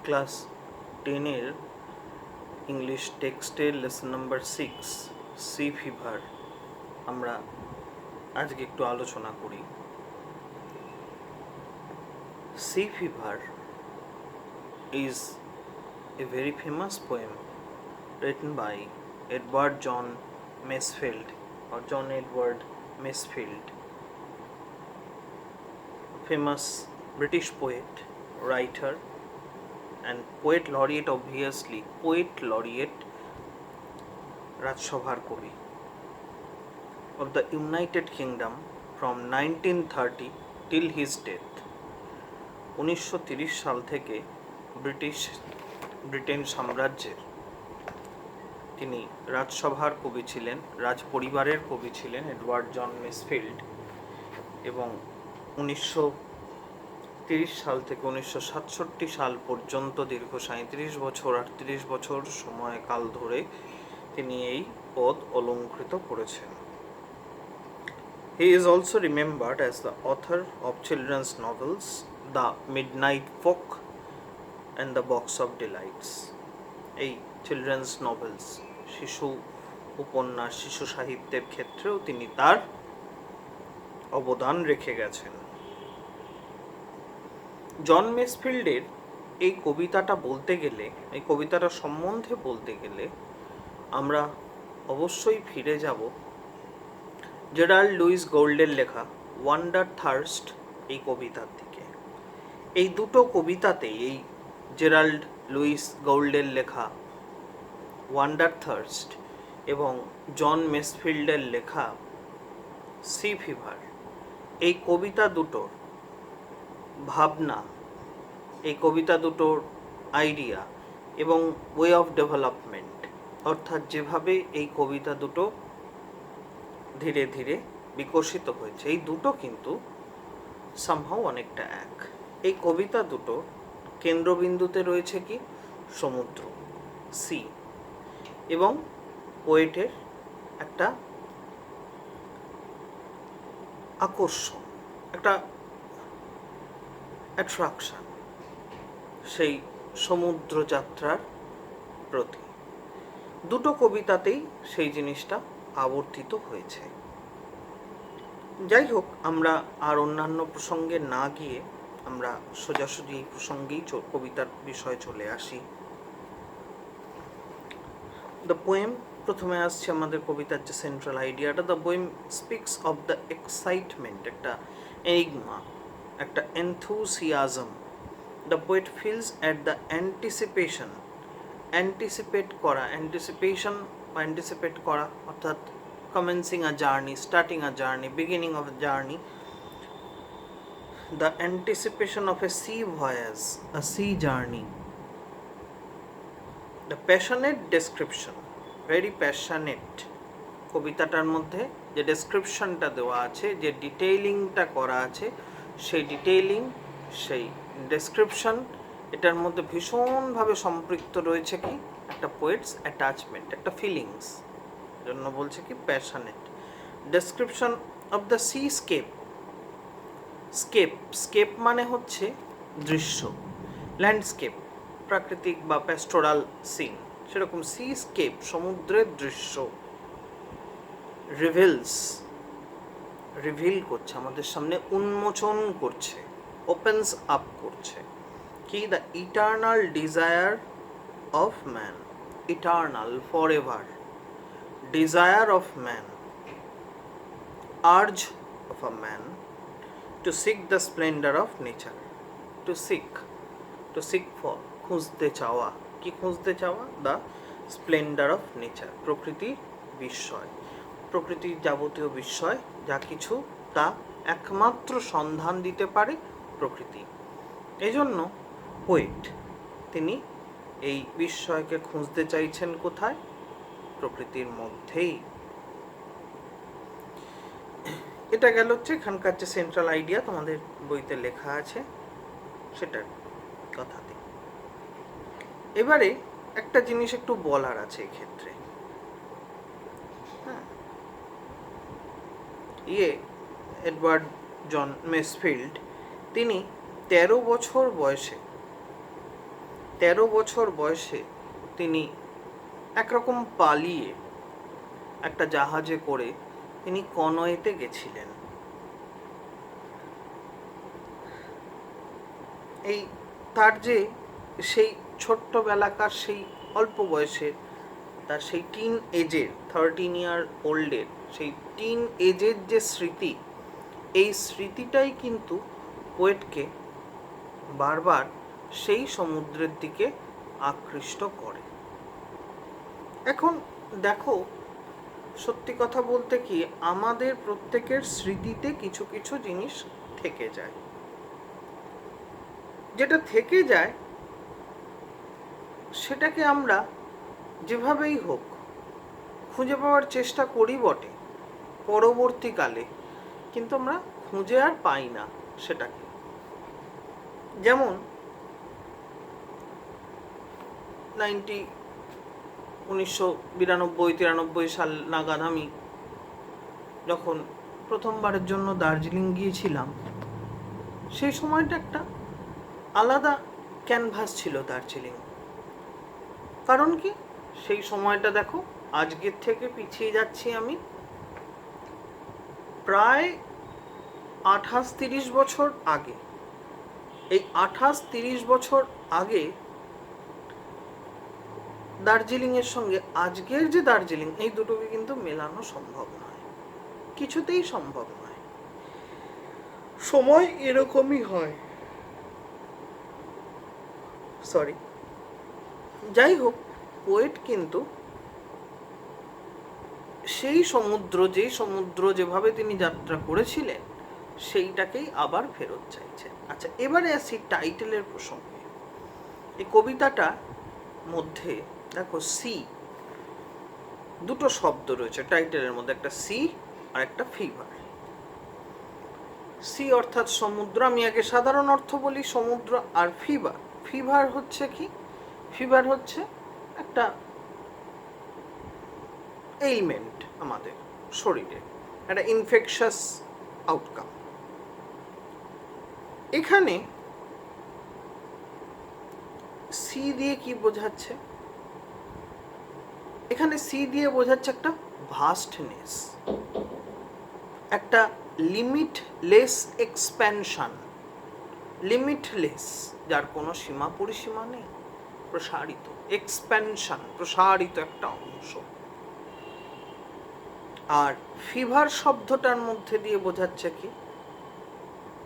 Class 10-এর English টেক্সটের lesson number 6 sea fever আমরা আজকে একটু আলোচনা করি। Sea fever is a very famous poem written by Edward John Masefield or John Edward Masefield, famous British poet, writer and poet laureate, obviously poet laureate রাজসভার কবি of the United Kingdom from 1930 till his death। 1930 সাল থেকে Britain সাম্রাজ্যের তিনি রাজসভার কবি ছিলেন, রাজ পরিবারের কবি ছিলেন এডওয়ার্ড জন মেসফিল্ড, এবং 1930 সাল থেকে 1967 সাল পর্যন্ত দীর্ঘ 37 বছর 38 বছর সময়কাল ধরে তিনি এই পদ অলঙ্কৃত করেছেন। He is also remembered as the author of children's novels The Midnight Folk and The Box of Delights। এই চিলড্রেন্স নভেলস, শিশু উপন্যাস, শিশু সাহিত্যের ক্ষেত্রেও তিনি তার অবদান রেখে গেছেন। জন মেসফিল্ডের এই কবিতাটা বলতে গেলে, এই কবিতাটা সম্বন্ধে বলতে গেলে আমরা অবশ্যই ফিরে যাব জেরাল্ড লুইস গোল্ডের লেখা ওয়ান্ডার থার্স্ট এই কবিতার দিকে। এই দুটো কবিতাতে, এই জেরাল্ড লুইস গোল্ডের লেখা ওয়ান্ডার থার্স্ট এবং জন মেসফিল্ডের লেখা সি ফিভার, এই কবিতা দুটোর ভাবনা, এই কবিতা দুটোর আইডিয়া এবং ওয়ে অফ ডেভেলপমেন্ট, অর্থাৎ যেভাবে এই কবিতা দুটো ধীরে ধীরে বিকশিত হয়েছে, এই দুটো কিন্তু সামহাও অনেকটা এক। এই কবিতা দুটো কেন্দ্রবিন্দুতে রয়েছে কি সমুদ্র, সি, এবং পোয়েটের একটা আকর্ষণ, একটা অ্যাট্রাকশন সেই সমুদ্র যাত্রার প্রতি। দুটো কবিতাতেই সেই জিনিসটা আবর্তিত হয়েছে। যাই হোক, আমরা আর অন্যান্য প্রসঙ্গে না গিয়ে আমরা সোজাসুজি এই প্রসঙ্গেই কবিতার বিষয়ে চলে আসি। দ্য পোয়েম, প্রথমে আসছে আমাদের কবিতার যে সেন্ট্রাল আইডিয়াটা। The poem speaks of the excitement, একটা এনিগমা, একটা enthusiasm. The poet feels at the anticipation, anticipate করা, অ্যান্টিসিপেশন বা অ্যান্টিসিপেট করা অর্থাৎ commencing a journey, starting a journey, beginning of a journey, the anticipation of a sea voyage, a sea journey, the passionate description, very passionate, কবিতাটার মধ্যে যে ডেসক্রিপশনটা দেওয়া আছে, যে ডিটেইলিংটা করা আছে, সেই ডিটেইলিং, সেই ডেসক্রিপশন, এটার মধ্যে ভীষণভাবে সম্পৃক্ত রয়েছে কি একটা পোয়েটস অ্যাটাচমেন্ট, একটা ফিলিংস, জন্য বলছে কি passionate. Description of the seascape, scape, scape মানে হচ্ছে দৃশ্য, ল্যান্ডস্কেপ, প্রাকৃতিক বা প্যাস্টোরাল সিন, সেরকম সি স্কেপ, সমুদ্রের দৃশ্য। রিভিলস, রিভিল করছে আমাদের সামনে, উন্মোচন করছে, ওপেন্স আপ করছে কি the eternal desire of man, eternal, for ever, desire of man, urge of a man to seek the splendor of nature, to seek for, খুঁজতে চাওয়া, কি খুঁজতে চাওয়া, the splendor of nature, প্রকৃতির বিস্ময়, প্রকৃতির যাবতীয় বিস্ময় যা কিছু তা একমাত্র সন্ধান দিতে পারে প্রকৃতি। এজন্য পোয়েট তিনি এই বিস্ময়কে খুঁজতে চাইছেন কোথায়? প্রকৃতির মধ্যেই। এটা গেল হচ্ছে এখানকার যে সেন্ট্রাল আইডিয়া তোমাদের বইতে লেখা আছে সেটার কথাতে। এবারে একটা জিনিস একটু বলার আছে এক্ষেত্রে। হ্যাঁ, এডওয়ার্ড জন মেসফিল্ড তিনি 13 বছর বয়সে 13 বছর বয়সে তিনি একরকম পালিয়ে একটা জাহাজে করে তিনি কনয়েতে গেছিলেন। এই তার যে সেই ছোট্টবেলাকার সেই অল্প বয়সের তার সেই টিন এজের 13 ইয়ার ওল্ডের সেই টিন এজের যে স্মৃতি, এই স্মৃতিটাই কিন্তু পোয়েটকে বারবার সেই সমুদ্রের দিকে আকৃষ্ট করে। এখন দেখো, সত্যি কথা বলতে কি, আমাদের প্রত্যেকের স্মৃতিতে কিছু কিছু জিনিস থেকে যায়। যেটা থেকে যায় সেটাকে আমরা যেভাবেই হোক খুঁজে পাওয়ার চেষ্টা করি বটে, পরবর্তীকালে কিন্তু আমরা খুঁজে আর পাই না সেটাকে। যেমন 1992-93 সাল নাগাদ আমি যখন প্রথমবারের জন্য দার্জিলিং গিয়েছিলাম, সেই সময়টা একটা আলাদা ক্যানভাস ছিল দার্জিলিং। কারণ কি, সেই সময়টা দেখো, আজকের থেকে পিছিয়ে যাচ্ছি আমি প্রায় 28-30 বছর আগে। এই 28-30 বছর আগে দার্জিলিংয়ের সঙ্গে আজকের যে দার্জিলিং, এই দুটোকে কিন্তু মেলানো সম্ভব নয়, কিছুতেই সম্ভব নয়। সময় এরকমই হয়। সরি, যাই হোক, পোয়েট কিন্তু সেই সমুদ্র, যেই সমুদ্র যেভাবে তিনি যাত্রা করেছিলেন, সেইটাকেই আবার ফেরত চাইছেন। আচ্ছা, এবারে আসি টাইটেলের প্রসঙ্গে। এই কবিতাটার মধ্যে দেখো, সি, দুটো শব্দ রয়েছে টাইটেলের মধ্যে, একটা সি আর একটা ফিভার। সি অর্থাৎ সমুদ্র, আমি আগে সাধারণ অর্থ বলি সমুদ্র, আর ফিভার, ফিভার হচ্ছে কি, ফিভার হচ্ছে একটা এলিমেন্ট আমাদের শরীরে, একটা ইনফেকশাস আউটকাম। এখানে সি দিয়ে কি বোঝাচ্ছে? এখানে সি দিয়ে বোঝাচ্ছে একটা ভাস্টনেস, একটা লিমিটলেস এক্সপ্যানশন, লিমিটলেস, যার কোনো সীমা পরিসীমা নেই, প্রসারিত, এক্সপ্যানশন, প্রসারিত একটা অংশ। আর ফিভার শব্দটার মধ্যে দিয়ে বোঝাচ্ছে কি,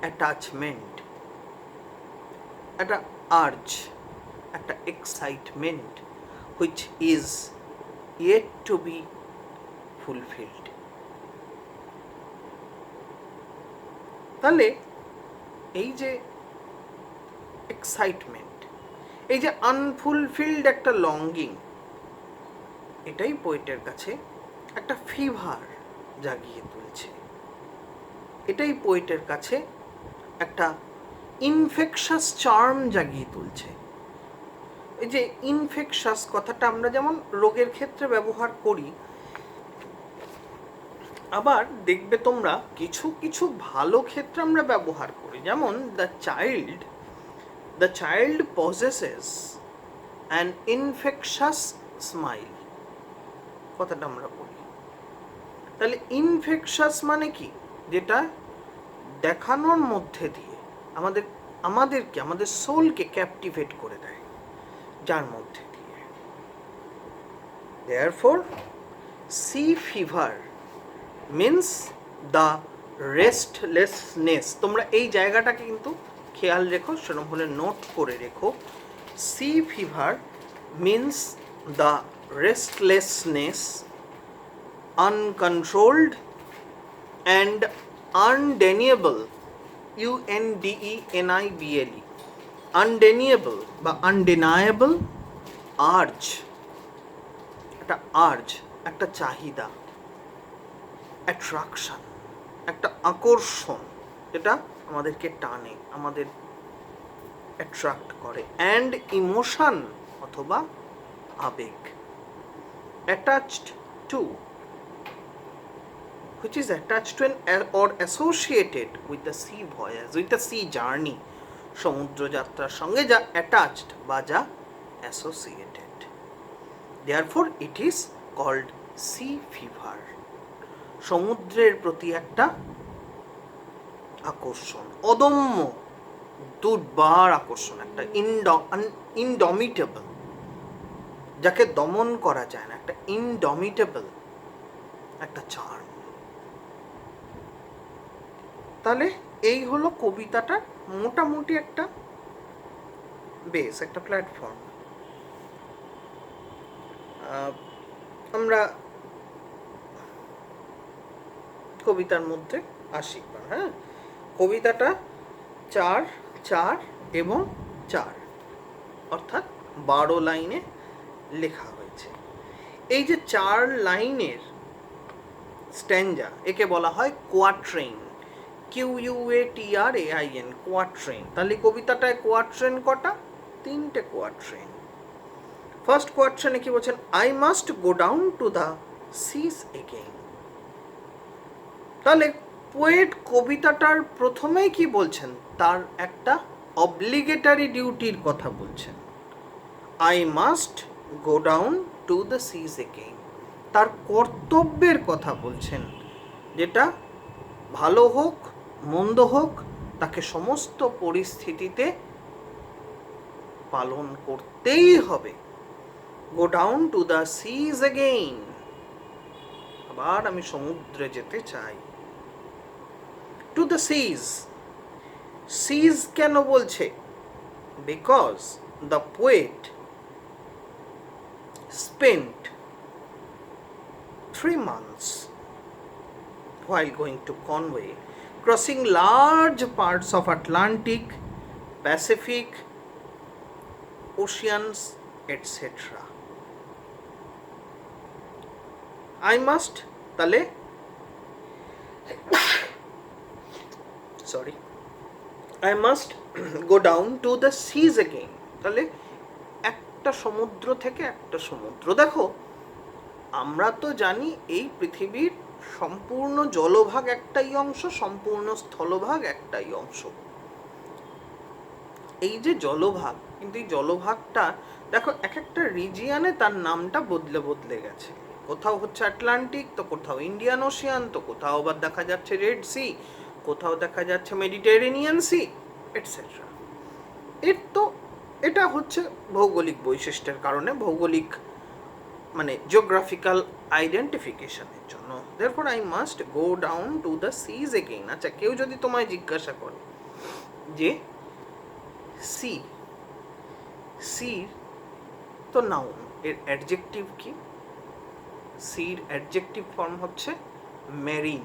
অ্যাটাচমেন্ট, একটা আর্জ, একটা excitement which is yet to be fulfilled. তাহলে এই যে এক্সাইটমেন্ট, এই যে আনফুলফিলড একটা লঙ্গিং, এটাই পোয়েটের কাছে একটা ফিভার জাগিয়ে তুলছে। এটাই পোয়েটের কাছে একটা ইনফেকশাস চার্ম জাগিয়ে তুলছে। এই যে ইনফেকশাস কথাটা আমরা যেমন রোগের ক্ষেত্রে ব্যবহার করি, আবার দেখবে তোমরা কিছু কিছু ভালো ক্ষেত্রে আমরা ব্যবহার করি। যেমন the child possesses an infectious smile, কথাটা আমরা বলি। তাহলে ইনফেকশাস মানে কি, যেটা দেখানোর মধ্যে দিয়ে আমাদেরকে, আমাদের সোলকে ক্যাপটিভেট করে দেয়, যার মধ্যে দিয়ে। Therefore, sea fever means the restlessness. তোমরা এই জায়গাটাকে কিন্তু খেয়াল রেখো, সেরকম হলে নোট করে রেখো। Sea fever means the restlessness, uncontrolled and undeniable, UNDENIBLE, আনডেনিয়েবল বা আনডেনায়েবল আর্জ, একটা আর্জ, একটা চাহিদা, অ্যাট্রাকশন, একটা আকর্ষণ, যেটা আমাদেরকে টানে, আমাদের অ্যাট্রাক্ট করে। অ্যান্ড ইমোশন অথবা আবেগ, attached to, which is attached to or associated with the sea voyage, with the sea journey, সমুদ্র যাত্রার সঙ্গে যা অ্যাটাচড বা যা associated. Therefore it is called sea fever. সমুদ্রের প্রতি একটা আকর্ষণ, অদম্য দুর্বার আকর্ষণ, একটা ইনডমিটেবল, যাকে দমন করা যায় না, একটা ইনডমিটেবল একটা চার্ম। তাহলে এই হলো কবিতাটার মোটামুটি একটা বেস, একটা প্ল্যাটফর্ম। আমরা কবিতার মধ্যে আসি। হ্যাঁ, কবিতাটা 4, 4 এবং 4 অর্থাৎ 12 লাইনে লেখা হয়েছে। এই যে 4 লাইনের স্ট্যাঞ্জা, একে বলা হয় কোয়াট্রেন, QUATRAIN, কোয়াট্রেন। তাহলে কবিতাটায় কোয়াট্রেন কটা? 3টে কোয়াট্রেন। ফার্স্ট কোয়াট্রেনে কি বলছেন? I must go down to the seas again. তাহলে পোয়েট কবিতাটার প্রথমেই কি বলছেন? তার একটা অব্লিগেটরি ডিউটির কথা বলছেন। I must go down to the seas again, তার কর্তব্যের কথা বলছেন, যেটা ভালো হোক মন্দ হোক তাকে সমস্ত পরিস্থিতিতে পালন করতেই হবে। গো down to the seas again, আবার আমি সমুদ্রে যেতে চাই। টু দ্য সিজ, সিজ কেন বলছে? Because the poet spent 3 months while going to Conway, crossing large parts of Atlantic, Pacific, oceans, etc. I must, তাহলে sorry, I must go down to the seas again. তাহলে একটা সমুদ্র থেকে একটা সমুদ্র। দেখো, আমরা তো জানি এই পৃথিবীর সম্পূর্ণ জলভাগ একটাই অংশ, সম্পূর্ণ স্থলভাগ একটাই অংশ। এই যে জলভাগ, কিন্তু এই জলভাগটা দেখো এক একটা রিজিয়ানে তার নামটা বদলে বদলে গেছে। কোথাও হচ্ছে আটলান্টিক, তো কোথাও ইন্ডিয়ান ওশিয়ান, তো কোথাও আবার দেখা যাচ্ছে রেড সি, কোথাও দেখা যাচ্ছে মেডিটেরেনিয়ান সি, এটসেট্রা। এটা হচ্ছে ভৌগোলিক বৈশিষ্ট্যের কারণে, ভৌগোলিক মানে জিওগ্রাফিক্যাল আইডেন্টিফিকেশনের জন্য। Therefore I must go down to the seas again. আচ্ছা, কেউ যদি তোমায় জিজ্ঞাসা করে যে সি, সির তো নাউন, এর অ্যাডজেক্টিভ কি? সির অ্যাডজেক্টিভ ফর্ম হচ্ছে marine,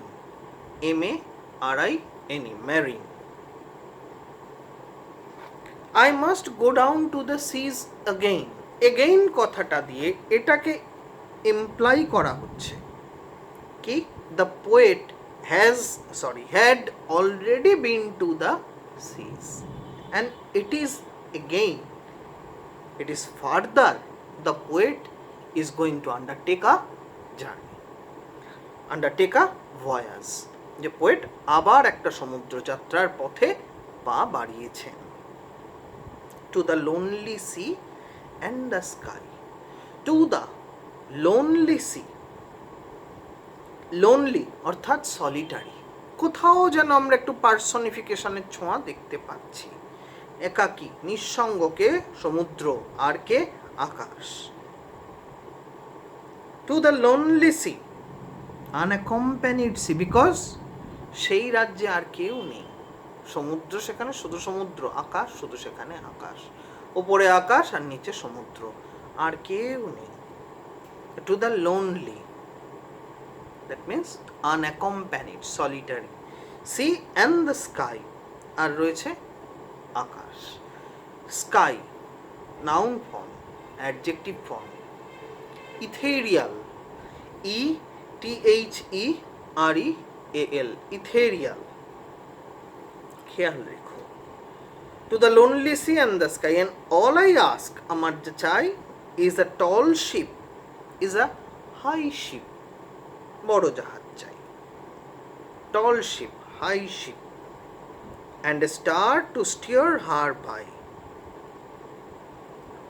MARINE, marine. I must go down to the seas again. Again কথাটা দিয়ে এটাকে ইমপ্লাই করা হচ্ছে কি the poet had already been to the seas and it is again, it is further, the poet is going to undertake a journey, undertake a voyage. যে poet আবার একটা সমুদ্র যাত্রার পথে পা বাড়িয়েছেন। To the lonely sea and the sky. To the lonely sea. Lonely অর্থাৎ solitary. কোথাও যেন আমরা একটু পার্সনিফিকেশনের ছোঁয়া দেখতে পাচ্ছি। একাকী, নিঃসঙ্গকে সমুদ্র, আর কে? আকাশ। To the lonely sea, unaccompanied sea, because সেই রাজ্যে আর কেউ নেই। সমুদ্র সেখানে শুধু সমুদ্র, আকাশ শুধু সেখানে আকাশ, ওপরে আকাশ আর নিচে সমুদ্র, আর কেউ নেই। To the lonely, that means unaccompanied, solitary. Sea and the sky, আর রয়েছে আকাশ। Sky noun form, adjective form. Ethereal, ETHEREAL, ethereal. খেয়াল রেখো। To the lonely sea and the sky, and all I ask, আমার যে চাই, is a tall ship, is a high ship, বড় জাহাজ চাই। Tall ship, high ship, and a star to steer her by,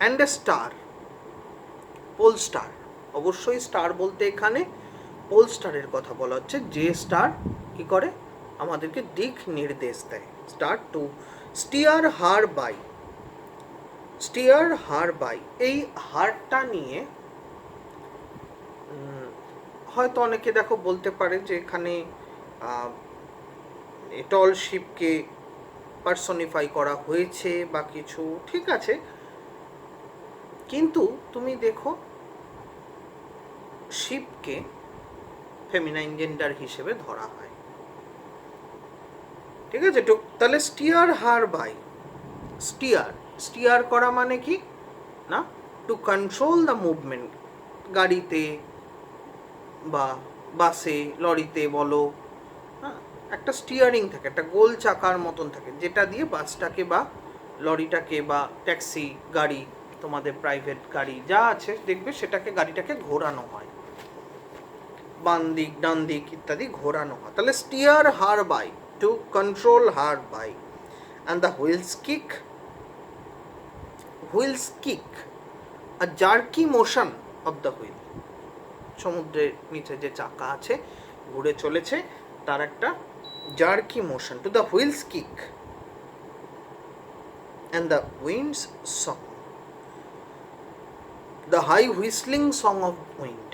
and a star, pole star. অবশ্যই star বলতে এখানে pole স্টারের কথা বলা হচ্ছে, যে স্টার কি করে আমাদেরকে দিক নির্দেশ দেয়। Star to steer her by, steer her by, এই হারটা নিয়ে হয়তো অনেকে দেখো বলতে পারে যে এখানে টল শিপকে পার্সনিফাই করা হয়েছে বা কিছু, ঠিক আছে, কিন্তু তুমি দেখো শিপকে ফেমিনাইন জেন্ডার হিসেবে ধরা হয়, ঠিক আছে। তো তাহলে steer her by, steer, steer করা মানে কি না, টু কন্ট্রোল দ্য মুভমেন্ট, গাড়িতে বা বাসে লরিতে বলো, হ্যাঁ, একটা স্টিয়ারিং থাকে, একটা গোল চাকার মতন থাকে, যেটা দিয়ে বাসটাকে বা লরিটাকে বা ট্যাক্সি গাড়ি, তোমাদের প্রাইভেট গাড়ি যা আছে দেখবে সেটাকে, গাড়িটাকে ঘোরানো হয়, বাম দিক ডান দিক ইত্যাদি ঘোরানো হয়। তাহলে steer her by, to control her by, and the wheels kick, wheels kick a jerky motion of the wheel, সমুদ্রের নিচে যে চাকা আছে ঘুরে চলেছে তার একটা jerky motion, to the wheels kick and the wind's song, the high whistling song of wind,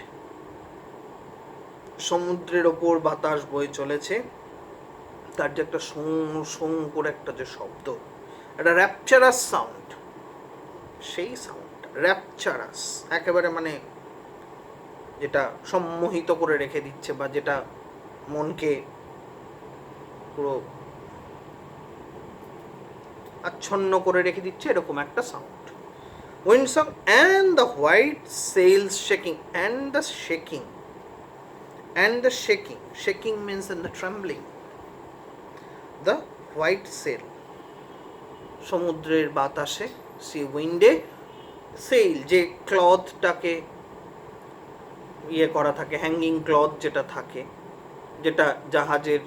সমুদ্রের ওপর বাতাস বয়ে চলেছে, তার যে একটা সং সং করে একটা যে শব্দ, একটা র্যাপচারাস সাউন্ড, সেই সাউন্ড র্যাপচারাস, একেবারে মানে যেটা সম্মোহিত করে রেখে দিচ্ছে বা যেটা মনকে পুরো আচ্ছন্ন করে রেখে দিচ্ছে, এরকম একটা sound. Wind song and the white sails shaking, and the shaking, and the shaking, shaking means in the trembling, the white sail, সমুদ্রের বাতাসে, সি উইন্ডে, সেল যে ক্লথটাকে ইয়ে করা থাকে, হ্যাঙ্গিং ক্লথ যেটা থাকে, যেটা জাহাজের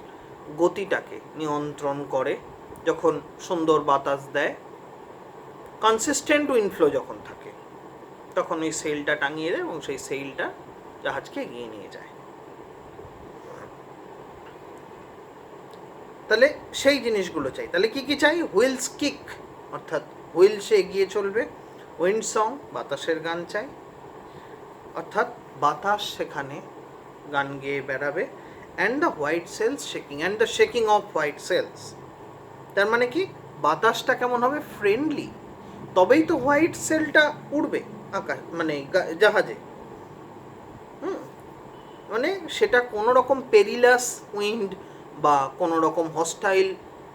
গতিটাকে নিয়ন্ত্রণ করে, যখন সুন্দর বাতাস দেয়, কনসিস্টেন্ট উইন্ড ফ্লো যখন থাকে, তখন ওই সেলটা টাঙিয়ে দেয় এবং সেই সেলটা জাহাজকে এগিয়ে নিয়ে যায়। তাহলে সেই জিনিসগুলো চাই। তাহলে কি কি চাই? হুইলস কিক, অর্থাৎ হুইল সে এগিয়ে চলবে, উইন্ড সং বাতাসের গান চাই, অর্থাৎ বাতাস সেখানে গান গেয়ে বেড়াবে, and the white sails shaking, and the shaking of white sails, তার মানে কি বাতাসটা কেমন হবে? ফ্রেন্ডলি, তবেই তো হোয়াইট সেলটা উড়বে আকাশ মানে জাহাজে, মানে সেটা কোনো রকম পেরিলাস উইন্ড বা কোনো রকম হস্টাইল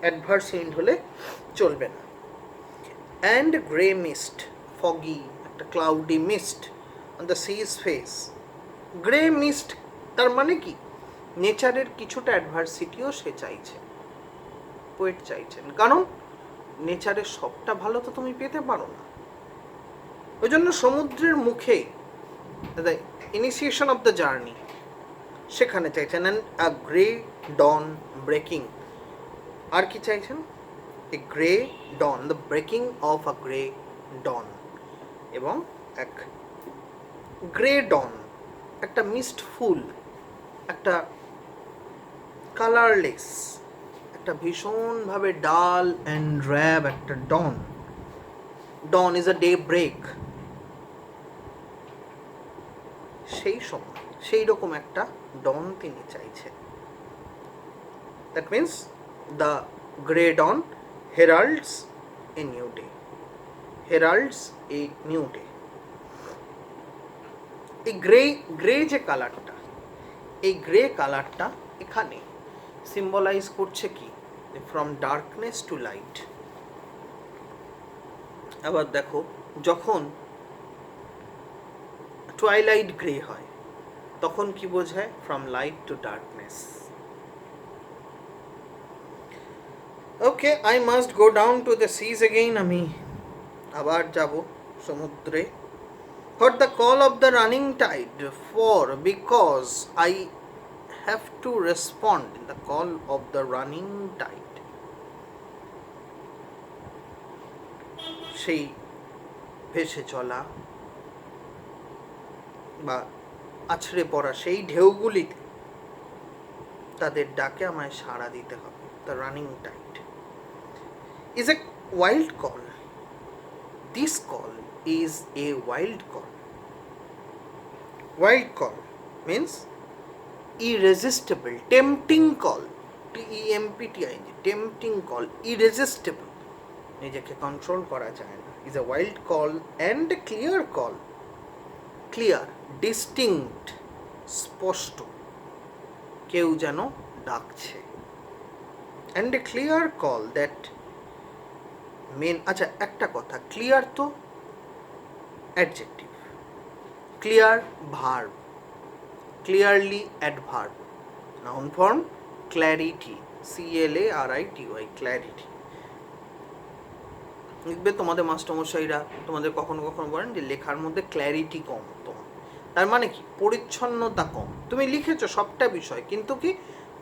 অ্যাডভার্স উইন্ড হলে চলবে না। অ্যান্ড গ্রে মিস্ট, ফগি, একটা cloudy mist on the sea's face, grey mist তার মানে কি নেচারের কিছুটা অ্যাডভার্সিটিও সে চাইছে, পোয়েট চাইছেন, কারণ নেচারের সবটা ভালো তো তুমি পেতে পারো না, ওই জন্য সমুদ্রের মুখে the initiation of the journey সেখানে চাইছেন, and a grey dawn breaking, আর কি চাইছেন? A grey dawn, the breaking of a grey dawn, এবং এক গ্রে ডন, একটা মিস্ট ফুল, একটা কালারলেস, একটা ভীষণভাবে ডাল অ্যান্ড র্যাব একটা dawn, dawn is a day break, সেই সময় সেই রকম একটা ডন তিনি চাইছেন। That means the grey dawn heralds a new day, heralds a new day. এই গ্রে যে কালারটা, এই গ্রে কালারটা এখানে সিম্বলাইজ করছে কি? From darkness to light. আবার দেখো যখন টুয়াইলাইট গ্রে হয় তখন কি বোঝায়? From light to darkness. Okay, I must go down to the seas again, আমি আবার যাব সমুদ্রে। For the call of the running tide, for because I have to respond in the call of the running tide, সেই ভেসে চলা বা আছড়ে পড়া সেই ঢেউগুলিতে তাদের ডাকে আমায় সাড়া দিতে হবে। The running tide is a wild call. This call is a wild call. Wild call means irresistible, tempting call, TEMPTING, tempting call, irresistible, নিজেকে কন্ট্রোল করা যায় না, is a wild call and a clear call, clear, distinct, স্পষ্ট, কেউ যেন ডাকছে, and a clear call that men. আচ্ছা একটা কথা, ক্লিয়ার তো adjective, clear verb, clearly adverb, noun form clarity, CLARITY, clarity। দেখবে তোমাদের মাস্টারমশাইরা তোমাদের কখনো কখনো বলেন যে লেখার মধ্যে ক্ল্যারিটি কম তোমার, তার মানে কি পরিচ্ছন্নতা কম। তুমি লিখেছো সবটা বিষয় কিন্তু কি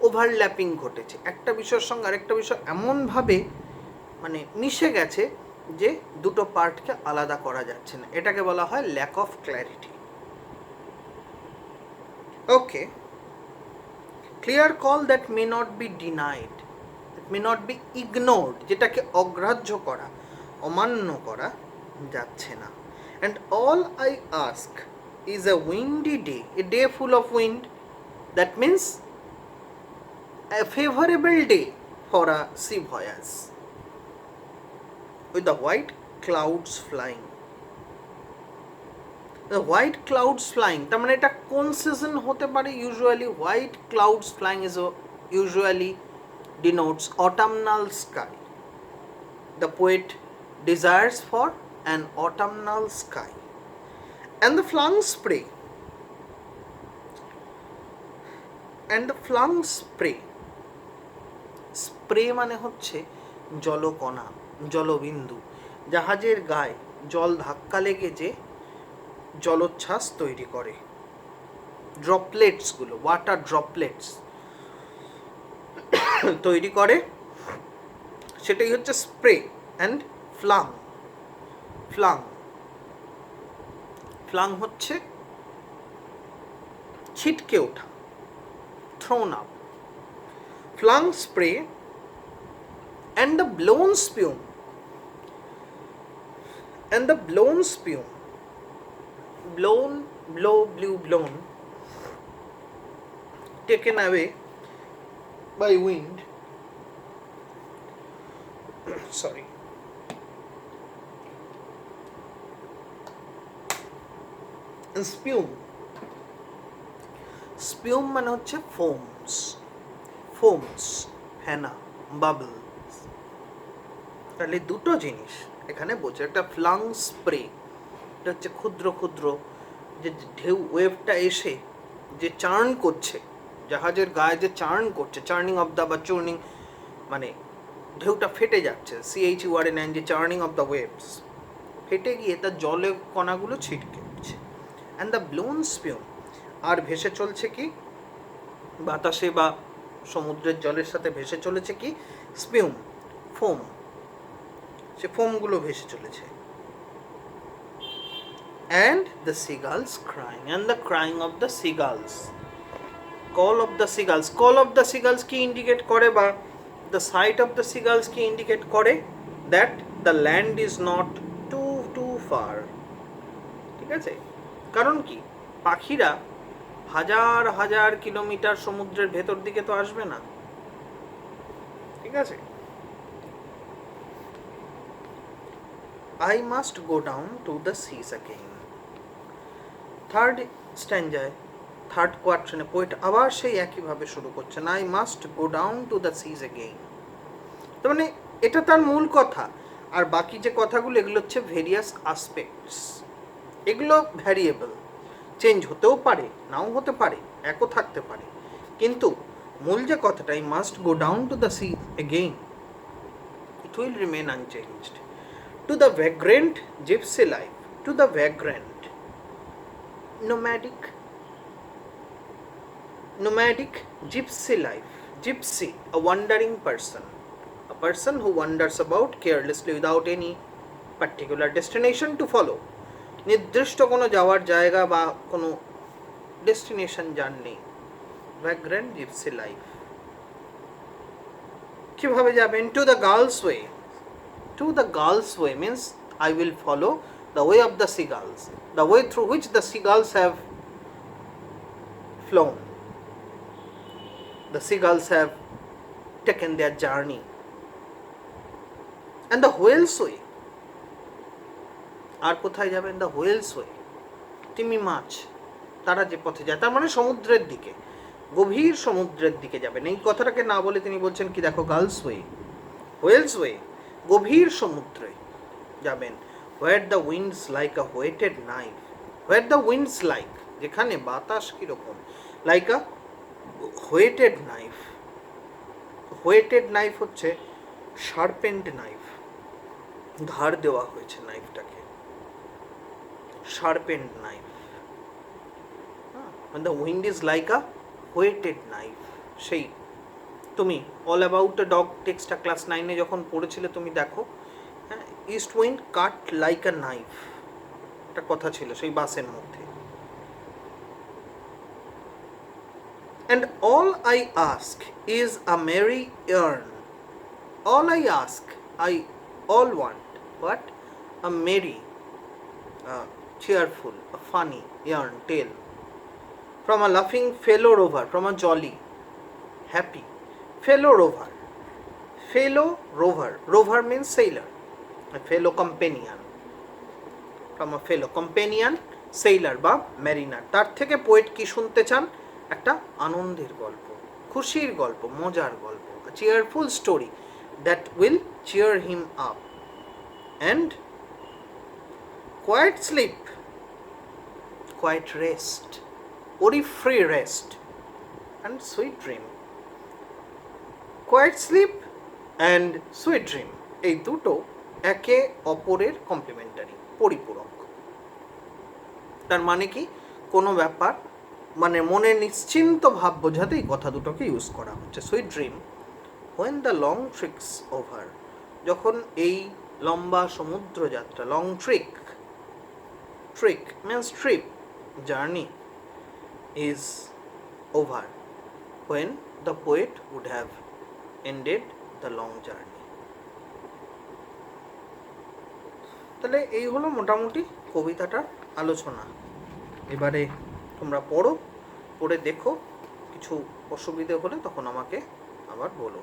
ওভারল্যাপিং ঘটেছে, একটা বিষয়ের সঙ্গে আরেকটা বিষয় এমনভাবে মানে মিশে গেছে যে দুটো পার্টকে আলাদা করা যাচ্ছে না, এটাকে বলা হয় lack of clarity. Okay, clear call that may not be denied, that may not be ignored, যেটাকে অগ্রাহ্য করা, অমান্য করা যাচ্ছে না। And all I ask is a windy day, a day full of wind, that means a favorable day for a sea voyage with the white clouds flying. The white clouds flying, তার মানে এটা কোন season হতে পারে? Usually white clouds flying is usually denotes autumnal sky. The poet desires for an autumnal sky. And the flung spray, and the flung spray, spray মানে হচ্ছে জলকণা, জলবিন্দু, জাহাজের গায়ে জল ধাক্কা লেগে যে জলোচ্ছ্বাস তৈরি করে, ড্রপলেটসগুলো, ওয়াটার ড্রপলেটস তৈরি করে, সেটাই হচ্ছে spray. And flung, flung, flung হচ্ছে ছিটকে ওঠা, thrown up. Flung spray and the blown spume, and the blown spume, blown, blow, blew, blown, taken away by wind, sorry, and spume, spume মানে হচ্ছে foams, foams, ফেনা, bubbles. তাহলে দুটো জিনিস এখানে বোঝে, একটা ফ্লাং স্প্রে, এটা হচ্ছে ক্ষুদ্র ক্ষুদ্র যে ঢেউ, ওয়েভটা এসে যে চার্ন করছে, জাহাজের গায়ে যে চার্ন করছে, চার্নিং অফ দ্য, বা চুর্নিং মানে ঢেউটা ফেটে যাচ্ছে, CHURN, যে চার্নিং অফ দ্য ওয়েভস, ফেটে গিয়ে তার জলের কণাগুলো ছিটকে উঠছে। অ্যান্ড দ্য ব্লোন স্পিউম, আর ভেসে চলছে কি বাতাসে বা সমুদ্রের জলের সাথে ভেসে চলেছে কি স্পিউম, ফোম, সে ফোমগুলো ভেসে চলেছে। And the seagulls crying, and the crying of the seagulls, call of the seagulls, call of the seagulls কি indicate করে, বা the sight of the seagulls কি indicate করে, that the land is not too far। ঠিক আছে, কারণ কি পাখিরা হাজার হাজার কিলোমিটার সমুদ্রের ভেতর দিকে তো আসবে না, ঠিক আছে। I must go down to the seas again. Third স্ট্যান্জায়, থার্ড কোয়ার্ট্রেনে পোয়েট আবার সেই একইভাবে শুরু করছেন, I must go down to the seas again. তার মানে এটা তার মূল কথা, আর বাকি যে কথাগুলো এগুলো হচ্ছে ভেরিয়াস আসপেক্টস, এগুলো ভ্যারিয়েবল, চেঞ্জ হতেও পারে নাও হতে পারে, একও থাকতে পারে, কিন্তু মূল যে কথাটা, I must go down to the sea again, it will remain unchanged. To the vagrant gypsy life, to the vagrant nomadic gypsy life, gypsy, a wandering person, a person who wanders about carelessly without any particular destination to follow, নির্দিষ্ট কোনো যাওয়ার জায়গা বা কোনো destination journey, vagrant gypsy life. কিভাবে যাবেন? To the gull's way. To the gull's way means I will follow the way of the seagulls, the way through which the seagulls have flown. The seagulls have taken their journey. And the whale's way. আর কোথায় যাবেন? The whales way, তিমি মাছ তারা যে পথে যায়, তার মানে সমুদ্রের দিকে, গভীর সমুদ্রের দিকে যাবেন। এই কথাটাকে না বলে তিনি বলছেন কি, দেখো, গার্লস ওয়ে, হোয়েলস ওয়ে, গভীর সমুদ্রে যাবেন। Where the winds like a whetted knife, where the winds like, যেখানে বাতাস কীরকম, like a whetted knife. Whetted knife হচ্ছে শার্পেন্ড নাইফ, ধার দেওয়া হয়েছে নাইফটাকে, sharpened knife. When the wind is like a whetted knife, সেই তুমি অল অ্যাবাউট আ ডগ টেক্সটটা ক্লাস 9-এ যখন পড়েছিলে তুমি দেখো, হ্যাঁ, east wind cut like a knife, একটা কথা ছিল সেই বাসের মধ্যে। And all I ask is a merry yarn. All I ask, I all want, but a merry, cheerful, a funny yarn tale from a laughing fellow rover, from a jolly, happy fellow rover. Fellow rover, rover means sailor, a fellow companion, from a fellow companion sailor বা mariner. তার থেকে poet কি শুনতে চান? একটা আনন্দের গল্প, খুশির গল্প, মজার গল্প, a cheerful story that will cheer him up. And quiet sleep, quiet rest, worry free rest, and sweet dream. Quiet sleep and sweet dream, এই দুটো একে অপরের কমপ্লিমেন্টারি, পরিপূরক। তার মানে কি, কোনো ব্যাপার মানে মনে নিশ্চিন্ত ভাব বোঝাতে এই কথা দুটোকে ইউজ করা হচ্ছে। Sweet dream, when the long tricks over, যখন এই লম্বা সমুদ্র যাত্রা, long trick, trick means trip, journey, is over, when the poet would have ended the long journey. তাহলে এই হলো মোটামুটি কবিতাটার আলোচনা। এবারে তোমরা পড়ো, পড়ে দেখো, কিছু অসুবিধে হলে তখন আমাকে আবার বলো।